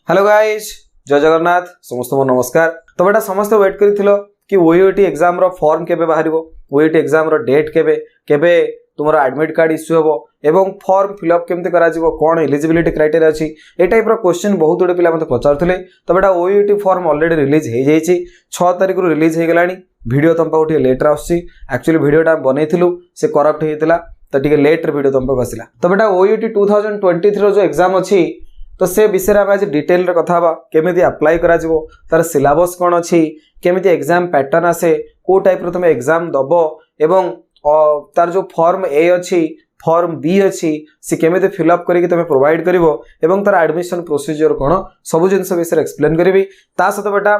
Hello guys जय जगन्नाथ समस्त नमस्कार। तो बेटा समस्त वेट करिथिलो कि ओयूटी एग्जाम रो फॉर्म केबे बाहरिबो, ओयूटी एग्जाम रो डेट केबे केबे तुमरो एडमिट कार्ड इश्यू होबो एवं फॉर्म फिलअप केमते करा जिवो, कोन एलिजिबिलिटी क्राइटेरिया अछि, ए टाइप रो क्वेश्चन बहुत गुडे पिला मते पचारथिले। तो बेटा ओयूटी फॉर्म ऑलरेडी रिलीज हे जाईची, 6 तारिख रु रिलीज हे गेलानी। वीडियो तंपा उठी लेट आउसी, एक्चुअली वीडियोटा बनैथिलु से करप्ट हेतिला तो टिके लेट रे वीडियो तंपा आसिला। तो बेटा ओयूटी 2023 रो जो एग्जाम अछि तो से विषय में आज डिटेल रे कथा बा, केमिति अप्लाई करा जिवो, तार सिलेबस कोन अछि, केमिति एग्जाम पैटर्न आसे, को टाइप रो तुम एग्जाम दबो एवं तार जो फॉर्म ए अछि फॉर्म बी अछि से केमिति फिलअप करिक तुम प्रोवाइड करिवो एवं तार एडमिशन प्रोसीजर कोन सब जिंस विषय एक्सप्लेन करिवि। ता सहित बेटा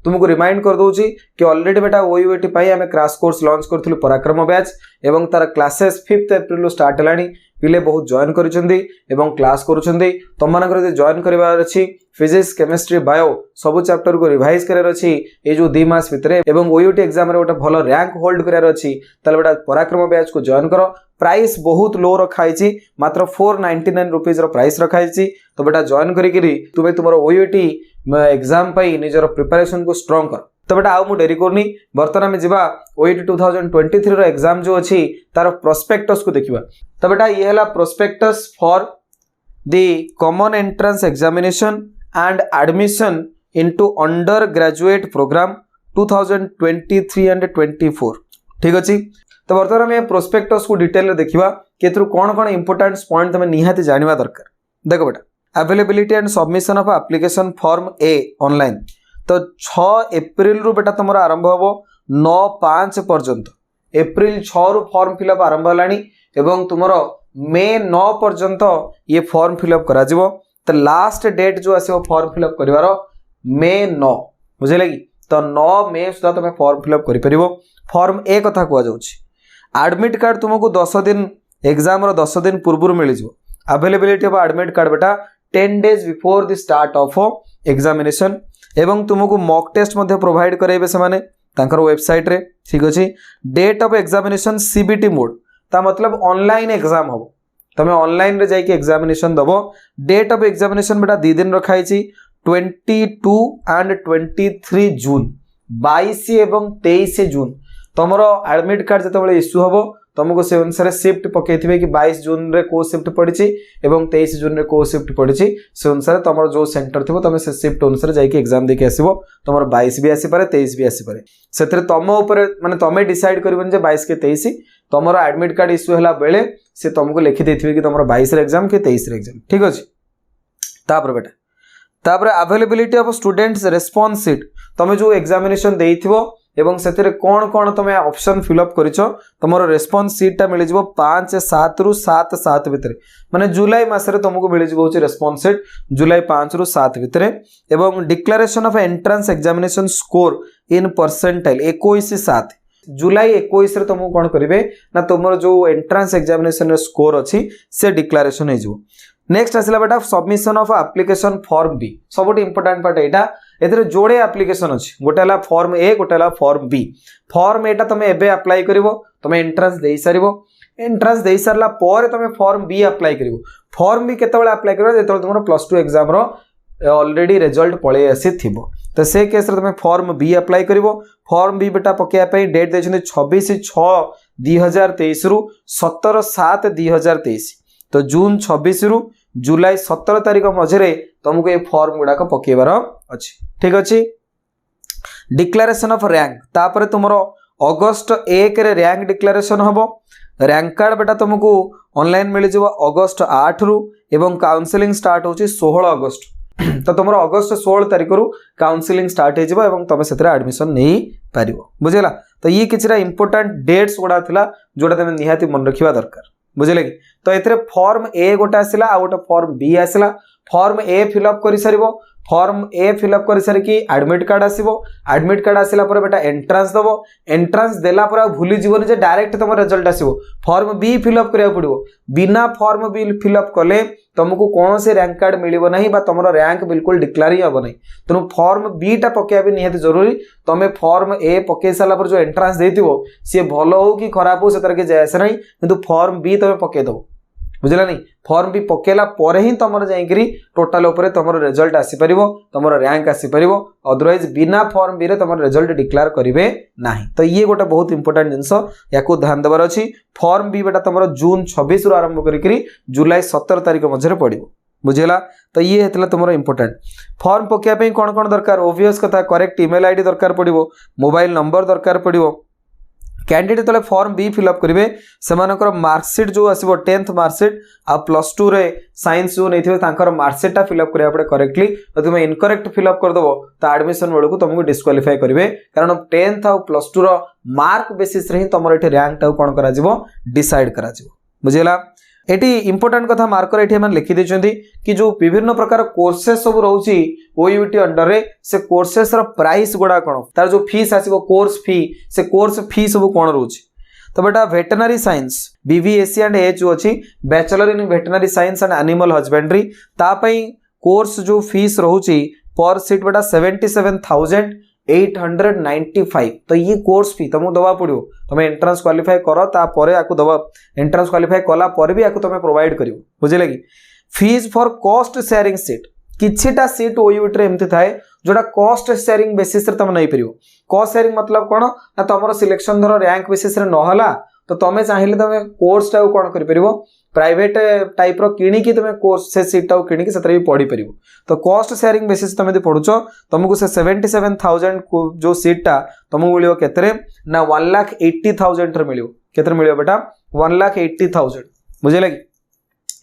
तुमको रिमाइंड कर दूची कि ऑलरेडी बेटा ओयूटी पाई आमे क्रैश कोर्स लॉन्च करथिलु पराक्रम बैच एवं तार क्लासेस 5 अप्रैल स्टार्ट हलानी। पिले बहुत जॉइन करिसेंदी एवं क्लास करूछंदी। तम मानकर जे जॉइन करबार अछि फिजिक्स केमिस्ट्री बायो सब चैप्टर को रिवाइज करार अछि ए जो 2 मास भितरे एवं ओयूटी एग्जाम रे गोटे भलो रैंक होल्ड करार अछि तले बेटा पराक्रम बैच को जॉइन करो। प्राइस बहुत लो रखाई छी, मात्र 499 रुपीस रो प्राइस रखाई छी। तो बेटा जॉइन करी करी तुमे तुमरो ओयूटी एग्जाम पाई निजर प्रिपरेशन को स्ट्रांग कर। तो बेटा आउ मु डेरी करनी, बर्तमान में जिबा ओयूटी 2023 रो एग्जाम जो अछि तार प्रोस्पेक्टस को देखिबा। तो बेटा ये हला prospectus for the common entrance examination and admission into under graduate program 2023 and 24। ठीक अछि। तो बर्तमान में प्रोस्पेक्टस को डिटेल रे देखिबा केतरु कोन इंपोर्टेंट पॉइंट तमे निहाती जानिबा दरकार। देखो बेटा availability and submission of application form A online. तो 6 अप्रैल रु बेटा तुमरा आरंभ होबो 9/5 पर्यंत। अप्रैल 6 रु फॉर्म फिलअप आरंभ हलानी एवं तुमरो मे 9 पर्यंत ये फॉर्म फिलअप करा जिवो। तो लास्ट डेट जो आसे फॉर्म फिलअप करिवारो मे 9 बुझले कि। तो 9 मे सुधा तुम फॉर्म फिलअप करि परिबो। फॉर्म ए कथा कुआ जाउछि। एडमिट कार्ड तुमको 10 दिन एग्जाम रो 10 दिन पूर्व मिल जिवो। अवेलेबिलिटी ऑफ एडमिट कार्ड बेटा 10 days before the start of examination एवं तुमको मॉक टेस्ट मध्ये प्रोवाइड कराइबे से माने तांकर वेबसाइट रे। ठीक अछि। Date of examination CBT mode ता मतलब ऑनलाइन एग्जाम हो, तमे ऑनलाइन रे जाई के एग्जामिनेशन दबो। डेट ऑफ एग्जामिनेशन बेटा 2 दिन रखाई छी 22 एंड 23 जून 22 एवं 23 जून तमरो एडमिट कार्ड जतबेले इश्यू होबो तुमको से अनुसार शिफ्ट पकेथिबे कि 22 जून रे को शिफ्ट पड़िछि एवं 23 जून रे को शिफ्ट पड़िछि से अनुसार तमरो जो सेंटर थिबो तमे से शिफ्ट अनुसार जाई के एग्जाम देके आसीबो। तमरो 22 भी आसी पारे 23 भी आसी पारे, सेतरे तम ऊपर माने तमे डिसाइड करबन जे 22 के 23 तमरो एडमिट कार्ड इश्यू हला बेले से तुमको लिखि देथिबे कि तमरो 22 रे एग्जाम के 23 रे एग्जाम। ठीक अछि। तापर बेटा तापर availability of students response sheet तमे जो एग्जामिनेशन देइथिबो एवं सेतरे कोन कोन तमे ऑप्शन फिलअप करिछो तमरो रेस्पॉन्स शीट टा मिलि जिवो 5/7 रु 7/7 भितरे माने जुलाई मास रे तुमको मिलि जिवो होची रेस्पॉन्स शीट जुलाई 5 रु 7 भितरे। एवं declaration of entrance examination score in percentile 21/7 जुलाई 21 रे तुमको कोन करिवे ना तुमरो जो एंट्रेंस एग्जामिनेशन रे स्कोर अछि से डिक्लेरेशन हे जिवो। नेक्स्ट आसिला बेटा submission of application form B. सबोट इंपोर्टेंट पार्ट एटा एथरे जोड़े एप्लिकेशन अछि, गोटे हला फॉर्म ए गोटे हला फॉर्म बी। फॉर्म एटा तमे एबे अप्लाई करिवो, तमे एंट्रेंस देई सारिवो, एंट्रेंस देई सारला पर तमे फॉर्म बी अप्लाई करिवो। फॉर्म बी केतेबेले अप्लाई करिवो जेतेबेले तुमरो प्लस 2 एग्जाम रो ऑलरेडी रिजल्ट पळे आसी थिबो। तो से केस रे तमे फॉर्म बी अप्लाई करिवो। फॉर्म बी बेटा पकेया पई डेट देछन 26/6/2023 रु 17/7/2023। तो जून 26 रु जुलाई 17 तारिख मझे तुमको ये फॉर्म गुड़ाक पकेबार अच्छी। ठीक अच्छे। डिक्लेरेशन ऑफ रैंक तापर तुमरो अगस्त 1 रे रैंक डिक्लेरेशन हबो। रैंक कार्ड बेटा तुमको ऑनलाइन मिल जिवो अगस्त 8 रु एवं काउंसलिंग स्टार्ट होची 16 अगस्त। तो तुमरो अगस्त 16 तारिख रु काउंसलिंग स्टार्ट हे जिवो एवं तमे सेतरे एडमिशन नै पारिवो। बुझिला। तो ये किछरा इंपोर्टेंट डेट्स गुडा थिला जोडा तमे निहाती मन रखिबा दरकार। बुझले कि। तो एथरे फॉर्म ए गोटे आसिला आ गोटे फॉर्म बी आसिला। फॉर्म ए फिलअप कर सारिबो। फॉर्म ए फिलअप कर सारी कि एडमिट कार्ड आसीबो। एडमिट कार्ड आसिला पर बेटा एंट्रेंस दबो। एंट्रेंस देला पर भूली जीवनी जे डायरेक्ट तुम रिजल्ट आसीबो। फॉर्म बी फिलअप करिया पड़िबो। बिना फॉर्म बी फिलअप कले तुमको कौन से रैंक कार्ड मिलिबो नहीं बा तुमरो रैंक बिल्कुल डिक्लेयर ही हबो नहीं। तेणु फॉर्म बी टा पकेया भी निहाती जरूरी। तुम फॉर्म ए पके साला पर जो एंट्रेंस देथिबो सी भलो हो कि खराब हो से तरह के जायस नहीं, किंतु फॉर्म बी तुम पके दो। बुझला नहीं फॉर्म भी पकेला पर ही तुम जाइकरी टोटाल ऊपर तुम रिजल्ट आसी परिबो तुम रैंक आसी परिबो अदरवाइज बिना फॉर्म बी रे तुम रिजल्ट डिक्लेयर करिवे नाही तो ये गोटे बहुत इंपोर्टेंट जिनस याकू ध्यान देवार अछि फॉर्म बी बेटा तुम जून 26 रु आरंभ करी जुलाई 17 तारिख मध्य पड़ो बुझेगा तो ये है तुम इंपोर्टेंट फॉर्म पकाइए कौन कौन दरकार ओबियस कथा करेक्ट ईमेल आईडी दरकार पड़ो मोबाइल नंबर दरकार पड़ो कैंडिडेट जो फॉर्म बी फिलअप करेंगे से मार्कसीट जो आसो 10th मार्कसीट आ +2 रे साइंस जो नहीं मार्कसीटा फिलअप करा पड़े करेक्टली तो तुम इनकरेक्ट फिलअप करदेव तो एडमिशन बेलू तुमको डिस्क्वालीफाई करेंगे कारण 10th आ +2 मार्क बेसिस रे ही तुम ये रैंक टाक कौन कर डिसाइड कर बुझेगा एटी इंपोर्टेंट कथा मार्कर एटी हम लिखि देछंती कि जो विभिन्न प्रकार कोर्सेस सब रहउची ओयूटी अंडर रे से कोर्सेस रो प्राइस गुडा कोन तार जो फीस आसीबो कोर्स फी सब कोन रहउची तो बेटा veterinary science BVSc and H जो अछि bachelor in veterinary science and animal husbandry ता पई कोर्स जो फीस रहउची पर सीट बेटा 77,895 तो ये कोर्स फी तुमको दवा पड़ो तुम एंट्रांस क्वालिफाई कर तापर आपको दवा एंट्रांस क्वालिफाई कला पर भी आपको तुम प्रोवाइड कर बुझे कि fees for cost sharing seat किछिटा सीट ओयूटी रे एमती थाए जोटा कॉस्ट शेयरिंग बेसिस रे तुम नहीं परियो कॉस्ट शेयरिंग मतलब कोन ना तुम सिलेक्शन धर रैंक बेसिस रे नहला तो तुम चाहिए तुम कोर्स टा कौन कर परिबो प्राइवेट टाइप रो किणी तुम कोर्स से सीट टा किणी से भी पढ़ी परिबो तो कॉस्ट शेयरिंग बेसिस तुम यदि पढ़ुछ तुमको से 77,000 जो सीट टा तुमको मिलियो केतरे ना 1,80,000 रे मिलियो केतरे मिलियो बेटा 1,80,000 बुझेला कि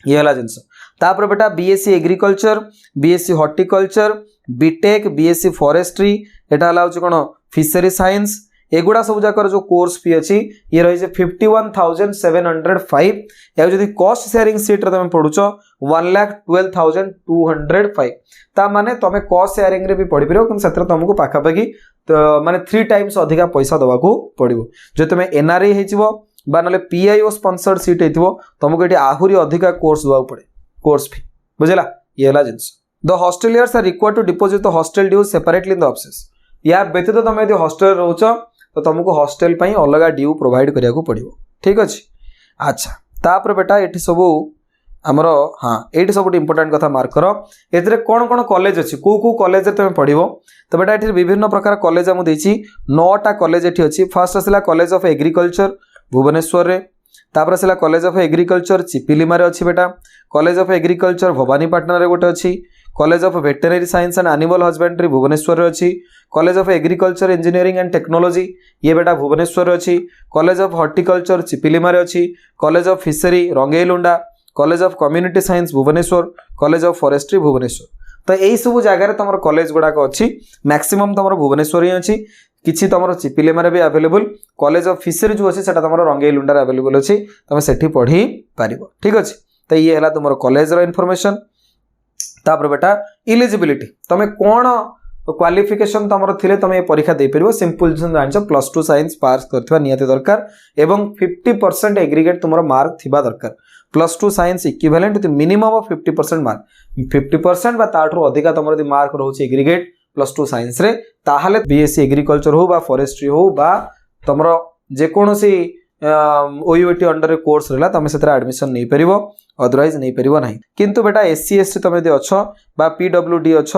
ये हला जिंस तापर बेटा BSc agriculture BSc horticulture BTech BSc forestry एटा हला होछ कोन फिशरी साइंस एगुड़ा सब जाकर जो कोर्स फी अच्छी ये रही 51,705 या जो कॉस्ट शेयरिंग सीट रे तुम पढ़ुछ 1,12,205 ता माने तुम कॉस्ट शेयरिंग रे भी पढ़ी परियो कि सेत्र तुमको पाखापाखि तो माने 3 टाइम्स अधिका पैसा दवाको पड़िबो जो तुम एनआरआई हेजिवो बा नले पीआईओ स्पॉन्सर्ड सीट हेतिवो तुमको एटी आहुरी अधिका कोर्स दवा पड़े कोर्स फी बुझला ये हला जिंस the hostellers are required to deposit the hostel due separately in the office या व्यतीत तुम यदि हॉस्टल रहउछ तो तुमको हॉस्टल पई अलग ड्यू प्रोवाइड करिया को पड़िबो ठीक अछि अच्छा तापर बेटा एठी सब हमर हां एठी सब इंपोर्टेंट कथा मार्क करो एतरे कोन कोन कॉलेज अछि को कॉलेज रे तुम पढ़िबो तो बेटा एठी विभिन्न प्रकार कॉलेज हम देछि 9टा कॉलेज एठी अछि फर्स्ट असला कॉलेज ऑफ एग्रीकल्चर भुवनेश्वर रे तापर असला कॉलेज ऑफ एग्रीकल्चर चिपिलिमा रे अछि बेटा कॉलेज ऑफ एग्रीकल्चर भवानीपाटना रे गोटे अछि college of veterinary science and animal husbandry Bhubaneswar रे अछि college of agriculture engineering and technology ये बेटा भुवनेश्वर रे अछि कॉलेज ऑफ हॉर्टिकल्चर चिपिलिमा रे अछि college of fishery Rangeilunda college of community science Bhubaneswar college of forestry Bhubaneswar तो यही सब जगह तुम कॉलेज गुड़ाक अच्छी मैक्सिमम तुम भुवनेश्वर ही अच्छी किसी तुम चिपिलिमा भी अवेलेबल कॉलेज ऑफ फिशरी जो अच्छी तुम रंगेलुंडा अवेलेबल अच्छी तुम सेठी पढ़ी पार ठीक अच्छे तो ये है तुम कॉलेज इनफॉरमेशन तापर बेटा इलिजिबिलिटी तुम कौन क्वालिफिकेशन तुम थे तुम ये परीक्षा दे पार सिंपल जान +2 साइंस पास करथिबा नियति दरकार एवं 50% एग्रीगेट तुम मार्क थिबा दरकार +2 science equivalent with minimum of 50% mark 50% बा ताठरो अधिका तुम यदि मार्क रहउची एग्रीगेट +2 साइंस रे ताहाले बीएससी एग्रीकल्चर हो बा फॉरेस्ट्री हो बा तुमरो जे कोनोसी ओयूटी अंडर कोर्स रहला तुम सेतरा एडमिशन नै परिबो अदरवाइज नै परिबो नाही किंतु बेटा एससी एसटी तुम यदि अछ बा पीडब्ल्यूडी अछ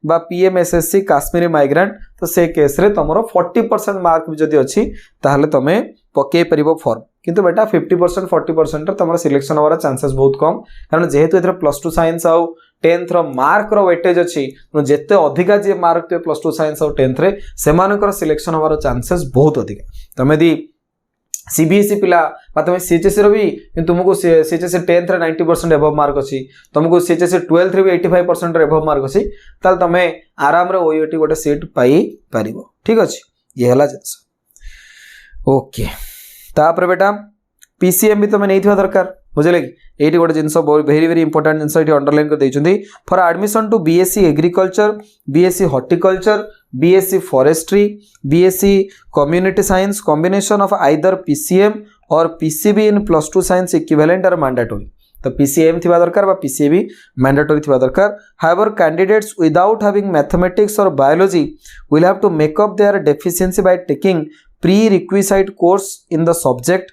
बा पीएमएसएससी काश्मीरी माइग्रेंट तो से केस रे तुमरो 40% मार्क भी जदि अछि ताहाले तुमे पके परिबो फॉर्म किंतु बेटा 50% 40% तुम सिलेक्शन होवार चांसेस बहुत कम कारण जेहेतु एथरे +2 साइंस आउ 10th रो मार्क रो वेटेज अछि जेते अधिका जे मार्क ते +2 साइंस आउ 10th रे सेमानकर सिलेक्शन होवार चांसेस बहुत अधिका तुम यदि सीबीएसई पिला तुम सीएचएससी रो भी तुमको सीएचएससी 10th रे 90% एबव मार्क अछि तुमको सीएचएससी 12th रे भी 85% एबव मार्क अछि ताल तुम आराम रे ओयूटी गोटे सीट पाई परिबो ठीक अछि ये हला जिंस ओके तापर बेटा पीसीएम भी तुम नहीं दरकार बुझे कि ये गोटे जिनस वेरी वेरी इंपोर्टेंट जिनस ये अंडरलाइन कर देइछन्ती for admission to BSc agriculture BSc horticulture BSc forestry BSc community science combination of either PCM or PCB in +2 science equivalent are mandatory तो पीसीएम थिबा दरकार बा पीसीबी मैंडेटरी थिबा दरकार however candidates without having mathematics or biology will have to make up their deficiency by taking prerequisite course in the subject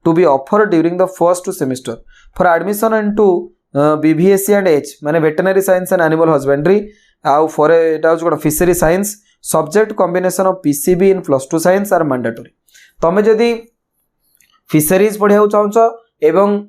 to be offered during the first semester for admission into BVSc and H माने veterinary science and animal husbandry आउ for एटा हो कोन fishery science subject combination of PCB in +2 science are mandatory तमे जदी fisheries पढ़िया चाहछ एवं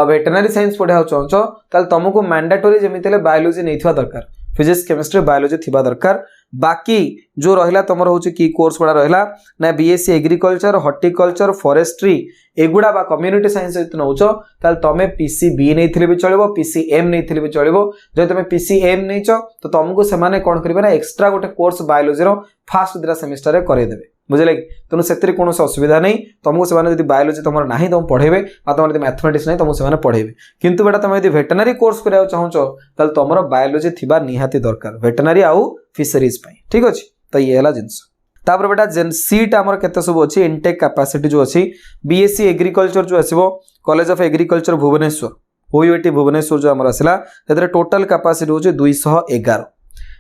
veterinary science पढ़िया चाहछ ताल तुमको मैंडेटरी जेमितिले बायोलॉजी नैथिबा दरकार फिजिक्स केमिस्ट्री बायोलॉजी थिबा दरकार बाकी जो रहिला तमर होची की कोर्स गुडा रहिला ना बीएससी एग्रीकल्चर हॉर्टिकल्चर फॉरेस्ट्री एगुडा बा कम्युनिटी साइंस सहित नउछ ताल तमे पीसीबी नैथिले भी चलिबो पीसीएम नैथिले भी चलिबो जे तमे पीसीएम नैछ तो तुमको से माने कोन करबे ना एक्स्ट्रा गोटे कोर्स बायोलॉजी रो फर्स्ट दिरा सेमेस्टर रे करे देबे बुझले कि तेणु से कौन असुविधा नहीं तुमको से बायोलॉजी तुम ना तुम पढ़ेबे तुम मैथमेटिक्स नहीं तुमको से पढ़ेबे किंतु बेटा तुम यदि वेटरनरी कोर्स करा चाहूच तो तुम बायोलॉजी थिबा निहाती दरकार वेटरनरी आउ फिशरीज पई ठीक अछि तो ये हला जिंस तापर बेटा जेन सीट हमर केते सब अछि इनटेक कैपेसिटी जो अछि बीएससी एग्रीकल्चर जो आसीबो college of agriculture Bhubaneswar OUAT Bhubaneswar जो हमर आसिला तेरे टोटल कैपेसिटी होछि 211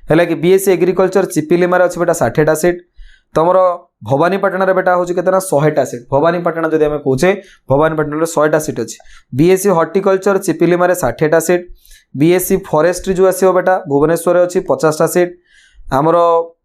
हैला कि बीएससी एग्रीकल्चर चिपिलिमार अछि बेटा 60 टा सीट तुम भवानीपाटना रे बेटा होची केतना 100 टा सीट भवानीपाटना जदि हमें कहूचे भवानीपाटना रे 100 टा सीट अछि बीएससी हॉर्टिकल्चर चिपिलिमा रे 60 टा सीट बीएससी फॉरेस्ट्री जो आसीबो बेटा भुवनेश्वर रे अछि 50 टा सीट हमरो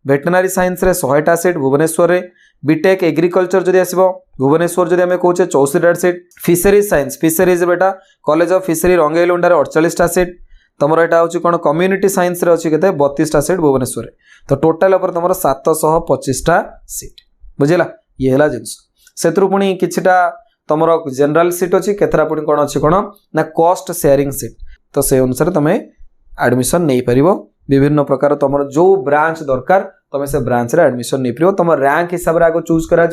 वेटरनरी साइंस रे 100 टा सीट भुवनेश्वर रे बीटेक एग्रीकल्चर जदि आसीबो भुवनेश्वर जदि हमें कहूचे 64 टा सीट फिशरीज साइंस फिशरीज बेटा कॉलेज ऑफ फिशरी रंगेलुंडा रे 48 टा सीट तुम यहाँ हूँ कौन कम्युनिटी साइंस रे अच्छी के 32 टा सीट भुवनेश्वर तो टोटाल तुम 725 टा सीट बुझेगा ये है जिनस से पुणी किछिटा तुम जनरल सीट अच्छी केतरा पुणी कौन अच्छी कौन ना कॉस्ट शेयरिंग सीट तो से अनुसार तुम एडमिशन नहीं पार विभिन्न प्रकार तुम जो ब्रांच दरकार तुम से ब्रांच रे एडमिशन नहीं पार तुम रैंक हिसाब से आगे चूज कर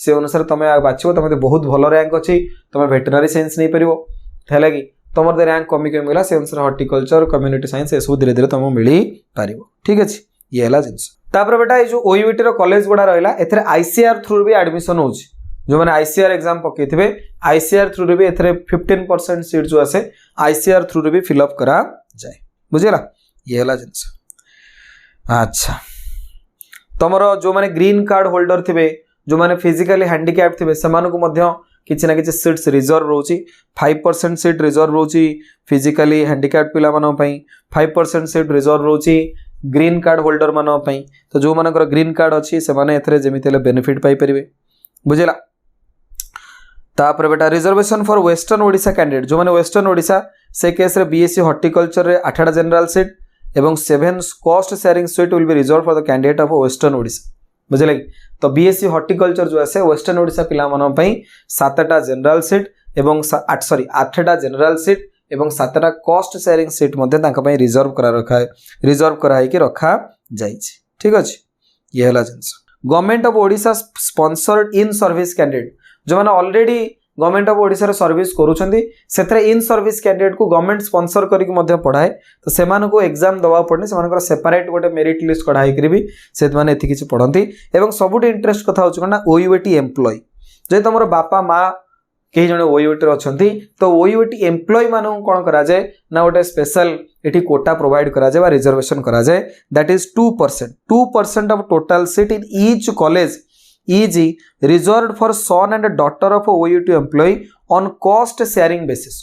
से अनुसार तुम बाछो तुम बहुत भल रैंक अच्छी तुम वेटरनरी साइंस नहीं पार है कि तुम रैंक कमी कमी गला से अनुसार हॉर्टिकल्चर कम्युनिटी साइंस ये सब धीरे धीरे तुमको मिल पार ठीक अच्छे ये है जिनस तापर बेटा ये जो ओयूटी कॉलेज गुड़ा रहा एथे आईसीआर थ्रू भी एडमिशन हो जो मैंने आईसीआर एग्जाम पकईथे आईसीआर थ्रू भी एथे 15% सीट जो आसे आईसीआर थ्रू भी फिलअप करा जाए बुझेगा ये है जिनस अच्छा तुम जो मैंने ग्रीन कार्ड होल्डर थे जो मैंने फिजिकली हैंडिकैप थे से किसी ना किसी सीट्स रिजर्व रोची 5% सीट रिजर्व रोची फिजिकली हैंडिकैप्ड पिला मानन पई 5% सीट रिजर्व रोची ग्रीन कार्ड होल्डर मानन पई तो जो मानकर ग्रीन कार्ड अछि से माने एथरे जेमितेले बेनिफिट पाई परिबे बुझिला तापर बेटा reservation for western Odisha candidate जो माने वेस्टर्न ओडिशा से केस रे बीएससी हॉर्टिकल्चर रे 8 जनरल सीट एवं 7 cost sharing seat will be reserve for the candidate of western Odisha बुझे तो बीएससी हॉर्टिकल्चर जो आसे वेस्टर्न ओडिशा पिला मानन पई 7टा जनरल सीट एवं 8टा जनरल सीट एवं 7टा कॉस्ट शेयरिंग सीट मध्ये तांका पई रिजर्व करा है कि रखा जाई छी ठीक अछि ये हला जिंस government of Odisha sponsored in service candidate जो माने ऑलरेडी गवर्नमेंट ऑफ ओडिशा रे सर्विस करूछंदी सेतरे इन सर्विस कैंडिडेट को गवर्नमेंट स्पॉन्सर करिक मध्ये पढाए तो सेमान को एग्जाम दवा पड़ने सेमान सेपरेट गोटे मेरिट लिस्ट कढाई करी भी से माने एथि किछि पढंती एवं सबुट इंटरेस्ट कथा होछ ना ओयूएटी एम्प्लॉय जे तमरो बापा मां कई जने ओयूएटी रे अछंती तो ओयूएटी एम्प्लॉय मानन कोन करा जाय ना गोटे स्पेशल एठी कोटा प्रोवाइड करा जाय बा रिजर्वेशन करा जाय that is 2% of total seat in each college is reserved for son and daughter of a OUT employee on cost sharing basis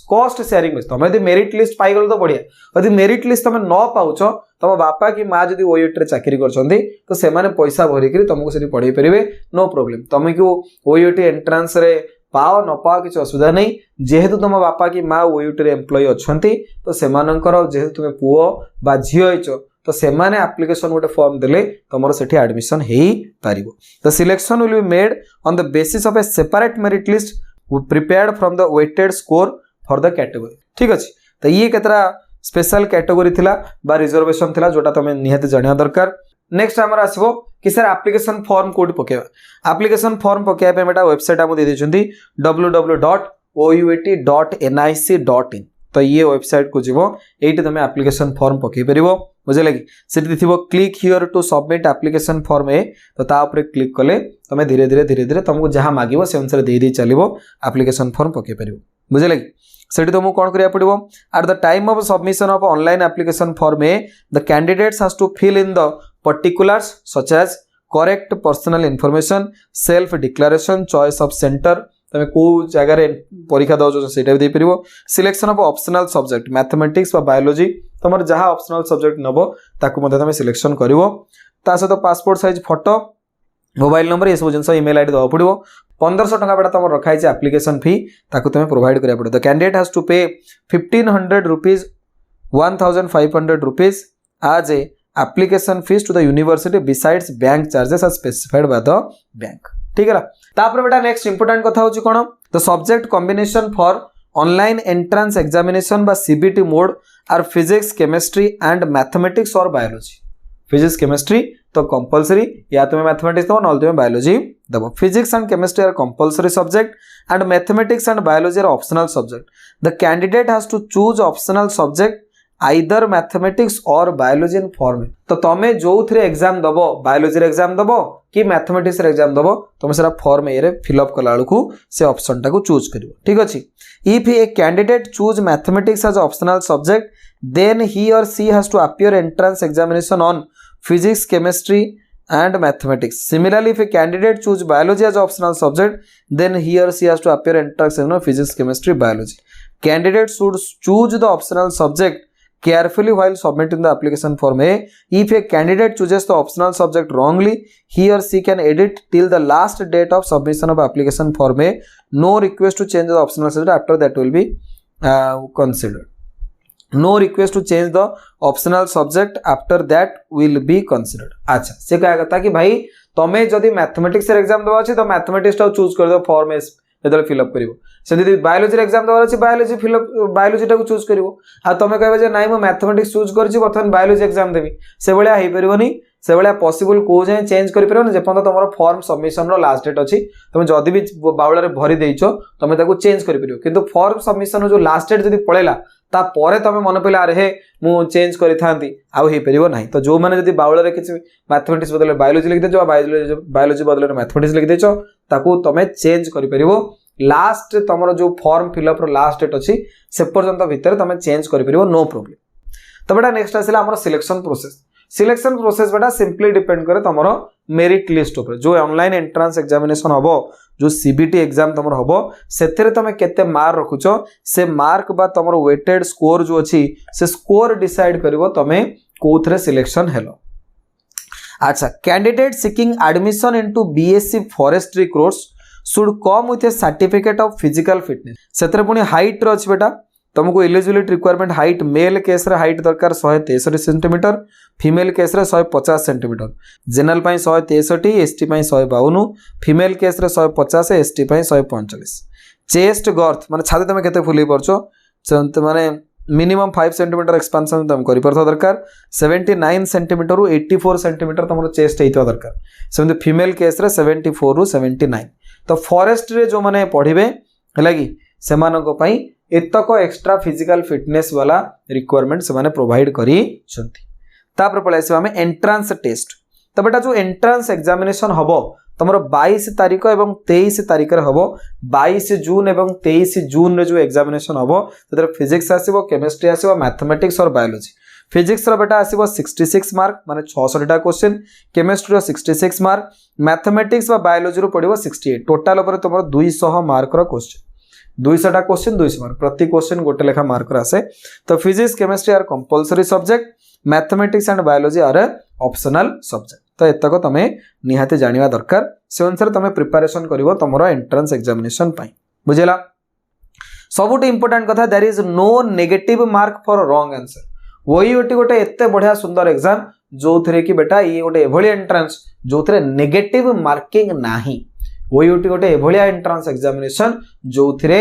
तुम यदि मेरिट लिस्ट पाई गल तो बढ़िया यदि मेरिट लिस्ट तुम न पाउछ तुम बापा कि माँ जदि OUT रे चाकरी करछंदी तो से माने पैसा भरी करी तुमको सेठी पढ़ाई परिबे नो प्रॉब्लम तुम कि OUT एंट्रेंस रे पाओ न पाओ किसी असुविधा नहीं जेहेतु तुम बापा कि माँ OUT रे एम्प्लॉय अछंती तो सेमानंकर जेहेतु तुम पुओ बा झियो होइछ तो से माने एप्लिकेशन गोटे फॉर्म देले तुमरो सेठी एडमिशन हेई पारिबो the selection will be made on the basis of a separate merit list prepared from the weighted score for the category ठीक अछि तो ये केतरा स्पेशल कैटेगरी थिला बा रिजर्वेशन थिला जोटा तुम निहाते जानिया दरकार नेक्स्ट हमर आसीबो कि सर एप्लिकेशन फॉर्म कोड पकेबा एप्लिकेशन फॉर्म पकेबा पे मेटा वेबसाइट हम दे देछंती www.out.nic.in तो ये वेबसाइट को जीवो एठी तुम एप्लिकेशन फॉर्म पकई परिबो बुझे लगी सेठी थिबो click here to submit application form ए तो ता ऊपर क्लिक कले तुम धीरे धीरे तुमको जहां मागिबो से अनुसार दे चलिबो एप्लिकेशन फॉर्म पकई परिबो बुझे लगी सेठी तुमको कोन करिया पड़िबो at the time of submission of online application form a the candidates has to fill in the particulars such as correct personal information self declaration choice of centre तुम कौ जगार परीक्षा दौर से भी देपर selection of optional subject mathematics biology तुम जहाँ ऑप्शनल सब्जेक्ट नब ताकू तुम सिलेक्शन कर सहित passport size photo mobile number ये सब जिन ईमेल आईडी देवा पड़ो 1500 टका बेटा तुम रखाई एप्लिकेशन फी ताकू तुम प्रोवाइड करा पड़ो द कैंडिडेट हैज टू पे 1500 rupees 1500 rupees as a application fees to the university besides bank charges as specified by the bank ठीक है तापर बेटा नेक्स्ट इंपोर्टेंट कथा होची कोन the subject combination for online entrance examination बा CBT mode are physics chemistry and mathematics or biology physics chemistry तो compulsory या तुम्हें मैथमेटिक्स दबो ना तुम्हें बायोलॉजी दबो physics and chemistry are compulsory subject and mathematics and biology are optional subject the candidate has to choose optional subject either mathematics or biology in form तो तुम जो थे एग्जाम दबो बायोलॉजी एग्जाम दबो कि मैथमेटिक्स एग्जाम दबो तुम से फॉर्म ए फिलअप कला बेलू से ऑप्शन टाक चूज कर ठीक अच्छे if a candidate choose mathematics as optional subject then he or she has to appear entrance examination on physics chemistry and mathematics similarly if a candidate choose biology as optional subject then he or she has to appear entrance exam on physics chemistry biology candidate should choose the optional subject carefully while submitting the application form A if a candidate chooses the optional subject wrongly he or she can edit till the last date of submission of application form A no request to change the optional subject after that will be considered no request to change the optional subject after that will be considered अच्छा से कहा करता कि भाई तुम्हें जदि mathematics exam देवा अछि तो मैथमेटिक्स टा चूज कर दो फॉर्म एस जदि फिलअप करिवो से यदि बायोलॉजी एग्जाम देवा अछि बायोलॉजी फिलअप बायोलॉजी टा को चूज करिवो आ तमे कहबे जे नाही म मैथमेटिक्स चूज करछि बर्तमान बायोलॉजी एग्जाम देबी से भलिया हेइ परिबोनी से भलिया पॉसिबल को जाय चेंज करि परिबो न जेपन तमरो फॉर्म सबमिशन रो लास्ट डेट अछि तमे जदि भी बाउला रे भरि देइछो तमे ताको चेंज करि परिबो किंतु फॉर्म सबमिशन रो जो लास्ट डेट जदि पळेला ता परे तमे मन पइला अरे हे मु चेंज करि थांती आ हेइ परिबो नाही तो जो माने जदि बाउला रे किछि मैथमेटिक्स बदले बायोलॉजी लिख देछो बायोलॉजी बदले मैथमेटिक्स लिख देछो ताको तमे चेंज करि परिबो लास्ट तमरो जो फॉर्म फिलअप रो लास्ट डेट अछि से पर्यंत भीतर तमे चेंज करि परिबो नो प्रॉब्लम तो बेटा नेक्स्ट आसिला हमर सिलेक्शन प्रोसेस बेटा सिंपली डिपेंड करे तमरो मेरिट लिस्ट ऊपर जो ऑनलाइन एंट्रेंस एग्जामिनेशन हबो जो सीबीटी एग्जाम तमरो हबो सेथरे तमे केते मार्क रखुचो से मार्क बा तमरो वेटेड स्कोर जो अछि से स्कोर डिसाइड करिवो तमे कोथरे सिलेक्शन हेलो अच्छा candidate seeking admission into BSc forestry course should come with a certificate of physical fitness सेथरे पुनी हाइट रो अछि बेटा तुमको eligibility requirement height male case रे हाइट दरकार 163 सेंटीमीटर फीमेल केस रे 150 सेंटीमीटर जनरल पई 163 एसटी पई 152 फीमेल केस रे 150 एसटी पई 145 चेस्ट गर्थ माने छाती तमे केते फुली परछो माने मिनिमम 5 सेंटीमीटर एक्सपेंशन तुम करि परथो दरकार 79 सेंटीमीटर रु 84 सेंटीमीटर तमरो चेस्ट हेइतो दरकार सेमते फीमेल केस रे 74 रु 79 तो फॉरेस्ट रे जो माने पढिबे हलागी सेमानको पई एतक एक्स्ट्रा फिजिकल फिटनेस वाला रिक्वायरमेंट से माने प्रोवाइड करी छंती तापर पळाइसे हमें एंट्रेंस टेस्ट तो बेटा जो एंट्रेंस एग्जामिनेशन हबो तमरो 22 तारिख एवं 23 तारिख रे हबो 22 जून एवं 23 जून रे जो एग्जामिनेशन हबो तदर physics आसीबो chemistry आसीबो mathematics or biology physics रो बेटा आसीबो 66 मार्क माने 600 टा क्वेश्चन केमिस्ट्री रो 66 मार्क मैथमेटिक्स व बायोलॉजी रो पडिबो 68 टोटल ऊपर तमरो 200 मार्क रो क्वेश्चन 200 टा क्वेश्चन 200 मार्क प्रति क्वेश्चन गोटे लेखा मार्क आसे तो physics chemistry are compulsory subject mathematics and biology are optional subject तो एतक तमे निहाते जानिबा दरकार से अनुसार तमे प्रिपरेशन करिवो तमरो एंट्रेंस एग्जामिनेशन पई बुझेला सबुटे इंपोर्टेंट कथा there is no negative mark for wrong answer OUT गोटे एते बढ़िया सुंदर एग्जाम जो थरे कि बेटा ये गोटे एभली एंट्रेंस जो थरे नेगेटिव मार्किंग नाही ओयूटी गोटे एभलिया एंट्रेंस एग्जामिनेशन जो थरे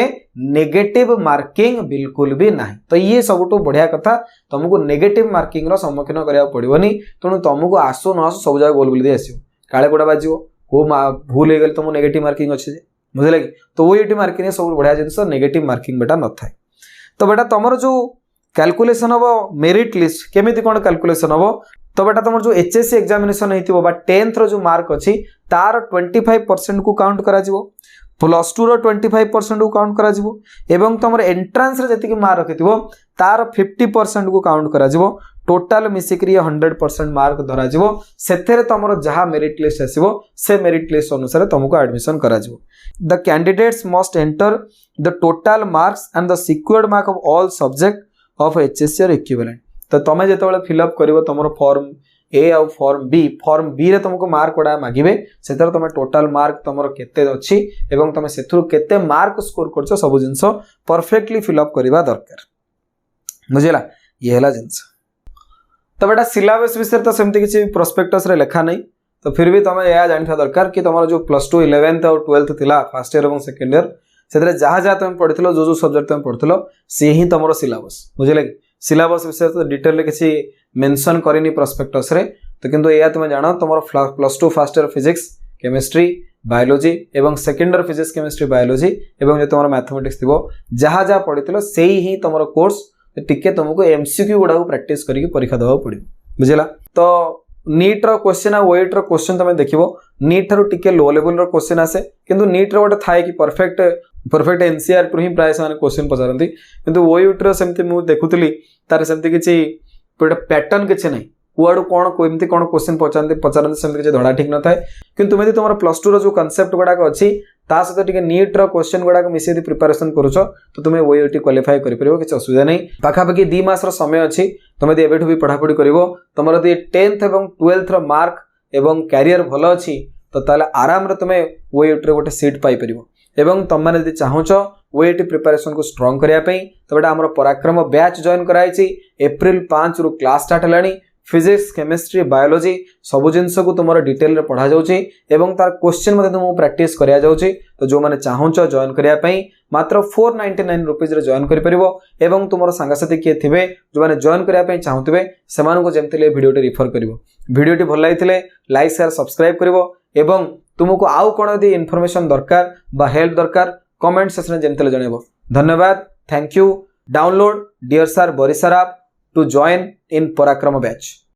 नेगेटिव मार्किंग बिल्कुल भी नाही तो ये सबुटो बढ़िया कथा तुमको नेगेटिव मार्किंग रो सम्मुखीन करिया पड़िबोनी तणु तुमको आसो न आसो सब जगह गोल बोल दे आसीओ काळे कोडा बाजिवो को भूल हे गेल तुम नेगेटिव मार्किंग अछि जे बुझले कि तो ओयूटी मार्किंग रे सब बढ़िया जिंस नेगेटिव मार्किंग बेटा न थाए तो बेटा तमरो जो कैलकुलेशन हबो मेरिट लिस्ट केमिति कोन कैलकुलेशन हबो तो बेटा तुम जो एचएससी एग्जामिनेशन हेतिबो बा 10th रो जो मार्क अछि तार 25% को काउंट करा जिवो प्लस 2 रो 25% को काउंट करा जिवो एवं तुम एंट्रेंस रे जति कि मार्क रखितिबो तार 50% को काउंट करा जिवो टोटाल मिसिक्री 100% मार्क धरा जिवो सेथेरे तमरो जहा मेरिट लिस्ट आसीबो से मेरिट लिस्ट अनुसार तुमको एडमिशन करा जिवो the candidates must enter the total marks and the secured mark of all subject of HSC और इक्विवेलेंट तो तमे जेतेबेले फिल अप करिवो तमरो फॉर्म ए और फॉर्म बी रे तुमको मार्क गुडा मागिबे सेतर तमे टोटल मार्क तमरो केते अछि एवं तमे सेथुर केते मार्क स्कोर करछो सब जिंस परफेक्टली फिल अप करिवा दरकार बुझिला ये हला जिंस तो बेटा सिलेबस विषय तो सेमती किसी प्रोस्पेक्टस रे लिखा नहीं तो फिर भी तुम यह जानवा दरकार कि तुम जो +2 11th और 12th थिला फर्स्ट ईयर और सेकंड ईयर से जहाँ जहाँ तुम पढ़िथिलो जो सब्जेक्ट तुम पढ़िथिलो से ही तुम सिलेबस बुझिले कि सिलेबस विषय तो डिटेल किसी मेंशन करनी प्रोस्पेक्टस रे तो किंतु या तुम जानो तुम +2 first year physics chemistry biology एवं second year physics chemistry biology एवं जो तुम मैथमेटिक्स थिबो जहाँ जहाँ पढ़िथिलो सेही ही तुम कोर्स टिके तुमको एमसीक्यू गुडा प्रैक्टिस करके परीक्षा देवा पड़ो बुझला तो नीट रो क्वेश्चन आ वेट रो क्वेश्चन तुम देखिबो नीट ठारो टिके लो लेवल रो क्वेश्चन आसे किंतु नीट रो गोटे थाए कि परफेक्ट एनसीआर ही प्राय से क्वेश्चन पचारती किंतु वेट रो सेमती मु देखुतली तार सेमती किछि गोटे पैटर्न किछि नै कुआडू कौन एमती कौन क्वेश्चन पचारती सेमती किछि धड़ा ठीक न थाए किंतु तुम तुम +2 रो जो कांसेप्ट गुडा अछि ता सहित टिके नीट रो क्वेश्चन गुडा मिसेदी प्रिपरेशन करूछो तो तुम ओयूटी क्वालिफाई करि परिबो किछि असुविधा नै पाखापाखि 2 मास रो समय अछि तुम यदि एबेठु भी पढ़ापढ़ी करिवो तुमर यदि 10th एवं 12th रो मार्क एवं कैरियर भलो अछि तो ताले आराम रे तुम ओयूटी रे गोटे सीट पाई परिबो एवं तुम माने यदि चाहूछो ओयूटी प्रिपरेशन को स्ट्रांग करिया पई तो बेटा हमर पराक्रम बैच जॉइन कराइछि अप्रैल 5 रु क्लास स्टार्ट हलानी फिजिक्स केमिस्ट्री बायोलॉजी सब जिनस को तुम डिटेल रे पढ़ा जाउछि एवं तार क्वेश्चन मते तुम प्रैक्टिस करिया जाउछि तो जो माने चाहूछो जॉइन करिया पई मात्र 499 रुपीस रे जॉइन करि परिबो एवं तुमरो संगासाथी के थिबे जो माने जॉइन करिया पई चाहूथिबे सेमान को जेमतिले वीडियोटी रिफर करिवो वीडियोटी भल लागिथिले लाइक शेयर सब्सक्राइब करिवो एवं तुमको आउ कोन यदि इन्फॉर्मेशन दरकार बा हेल्प दरकार कमेंट सेक्शन में जेमतिले जणेबो धन्यवाद thank you download dear sir बरिसर app to join in Parakrama batch.